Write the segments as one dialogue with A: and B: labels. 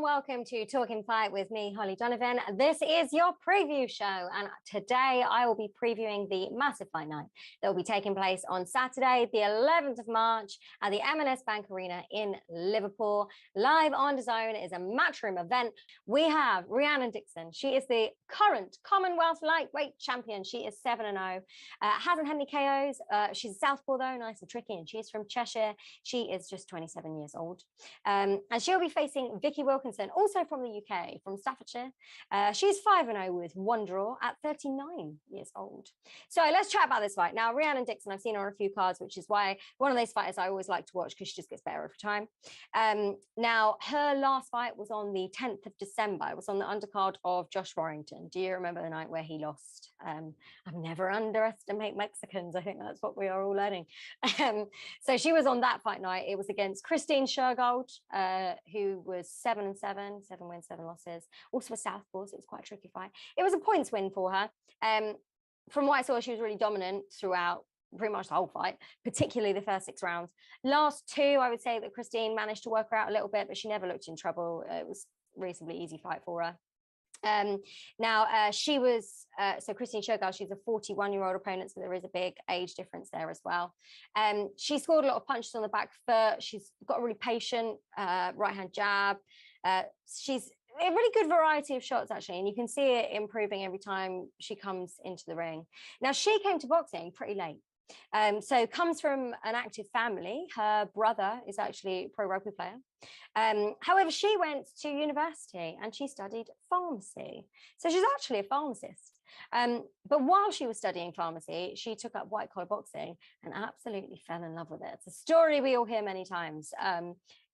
A: and welcome to Talkin Fight with me, Holly Donovan. This is your preview show, and today I will be previewing the massive fight night that will be taking place on Saturday, the 11th of March at the M&S Bank Arena in Liverpool. Live on DAZN is a matchroom event. We have Rhiannon Dixon. She is the current Commonwealth lightweight champion. She is 7-0, hasn't had any KOs. She's a southpaw though, nice and tricky, and she's from Cheshire. She is just 27 years old, and she'll be facing Vicky Wilkinson, also from the UK, from Staffordshire. She's 5-0 with one draw at 39 years old. So let's chat about this fight. Now, Rhiannon Dixon, I've seen her on a few cards, which is why one of those fighters I always like to watch because she just gets better every time. Now, her last fight was on the 10th of December. It was on the undercard of Josh Warrington. Do you remember the night where he lost? I've never underestimate Mexicans. I think that's what we are all learning. So she was on that fight night. It was against Christine Shergold, who was 7-7, 7 wins, 7 losses. Also a southpaw, so it was quite a tricky fight. It was a points win for her. From what I saw, she was really dominant throughout pretty much the whole fight, particularly the first 6 rounds. Last 2, I would say that Christine managed to work her out a little bit, but she never looked in trouble. It was a reasonably easy fight for her. She was so Christine Shergold, she's a 41-year-old opponent, so there is a big age difference there as well. She scored a lot of punches on the back foot. She's got a really patient right hand jab. She's a really good variety of shots, actually, and you can see it improving every time she comes into the ring. Now, she came to boxing pretty late. So comes from an active family. Her brother is actually a pro rugby player. However, she went to university and she studied pharmacy. So she's actually a pharmacist. But while she was studying pharmacy, she took up white collar boxing and absolutely fell in love with it. It's a story we all hear many times.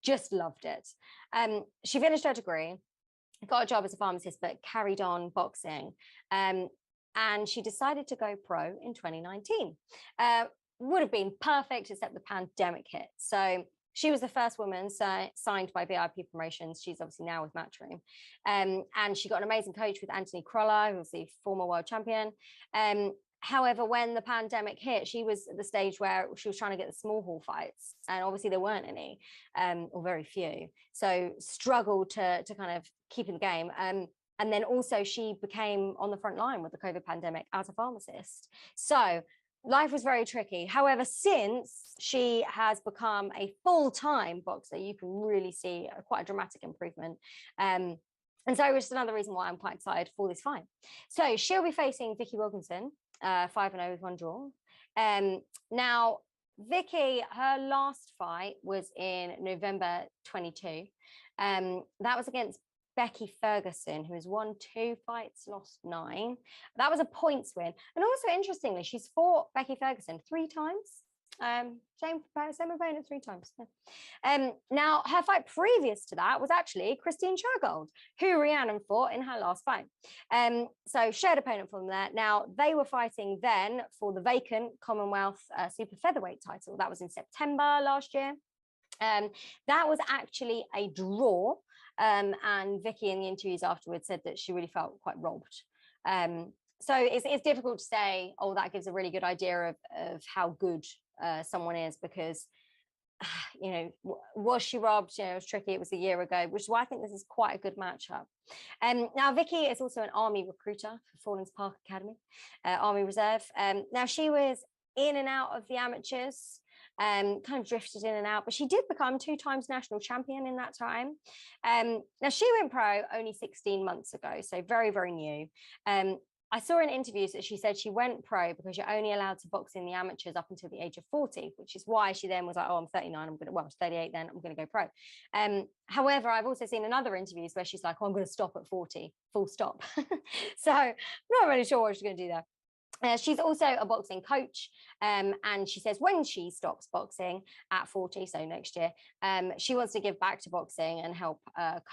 A: Just loved it. She finished her degree, got a job as a pharmacist, but carried on boxing. And she decided to go pro in 2019. Would have been perfect, except the pandemic hit. So she was the first woman signed by VIP Promotions. She's obviously now with Matchroom. And she got an amazing coach with Anthony Crolla, who was the former world champion. However, when the pandemic hit, she was at the stage where she was trying to get the small hall fights, and obviously there weren't any, or very few. So struggled to kind of keep in the game. And then also she became on the front line with the COVID pandemic as a pharmacist. So life was very tricky. However, since she has become a full-time boxer, you can really see quite a dramatic improvement. And so it's just another reason why I'm quite excited for this fight. So she'll be facing Vicky Wilkinson, 5-0 with one draw. Now, Vicky, her last fight was in November 22. That was against Becky Ferguson, who has won 2 fights, lost 9. That was a points win. And also, interestingly, she's fought Becky Ferguson 3 times. Same opponent 3 times. Yeah. Now, her fight previous to that was actually Christine Shergold, who Rhiannon fought in her last fight. So shared opponent from there. Now, they were fighting then for the vacant Commonwealth super featherweight title. That was in September last year. That was actually a draw. And Vicky in the interviews afterwards said that she really felt quite robbed. So it's difficult to say, oh, that gives a really good idea of how good someone is, because, you know, was she robbed? You know, it was tricky. It was a year ago, which is why I think this is quite a good matchup. Now, Vicky is also an Army recruiter for Fallings Park Academy, Army Reserve. Now, she was in and out of the amateurs. Kind of drifted in and out, but she did become 2 times national champion in that time. Now, she went pro only 16 months ago, so very, very new. I saw in interviews that she said she went pro because you're only allowed to box in the amateurs up until the age of 40, which is why she then was like, oh, I'm 39, well, 38 then, I'm going to go pro. However, I've also seen in other interviews where she's like, oh, I'm going to stop at 40, full stop. So I'm not really sure what she's going to do there. She's also a boxing coach, and she says when she stops boxing at 40, so next year, she wants to give back to boxing and help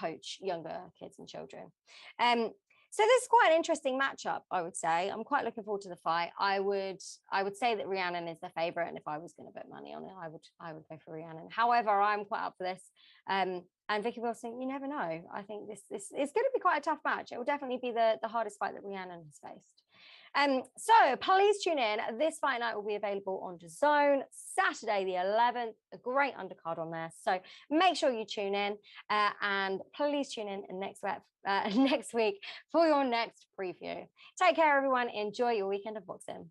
A: coach younger kids and children. So this is quite an interesting matchup, I would say. I'm quite looking forward to the fight. I would say that Rhiannon is the favourite, and if I was going to bet money on it, I would go for Rhiannon. However, I'm quite up for this. And Vicky Wilson, you never know. I think this is going to be quite a tough match. It will definitely be the hardest fight that Rhiannon has faced. So please tune in. This fight night will be available on DAZN Saturday the 11th. A great undercard on there. So make sure you tune in and please tune in next week for your next preview. Take care, everyone. Enjoy your weekend of boxing.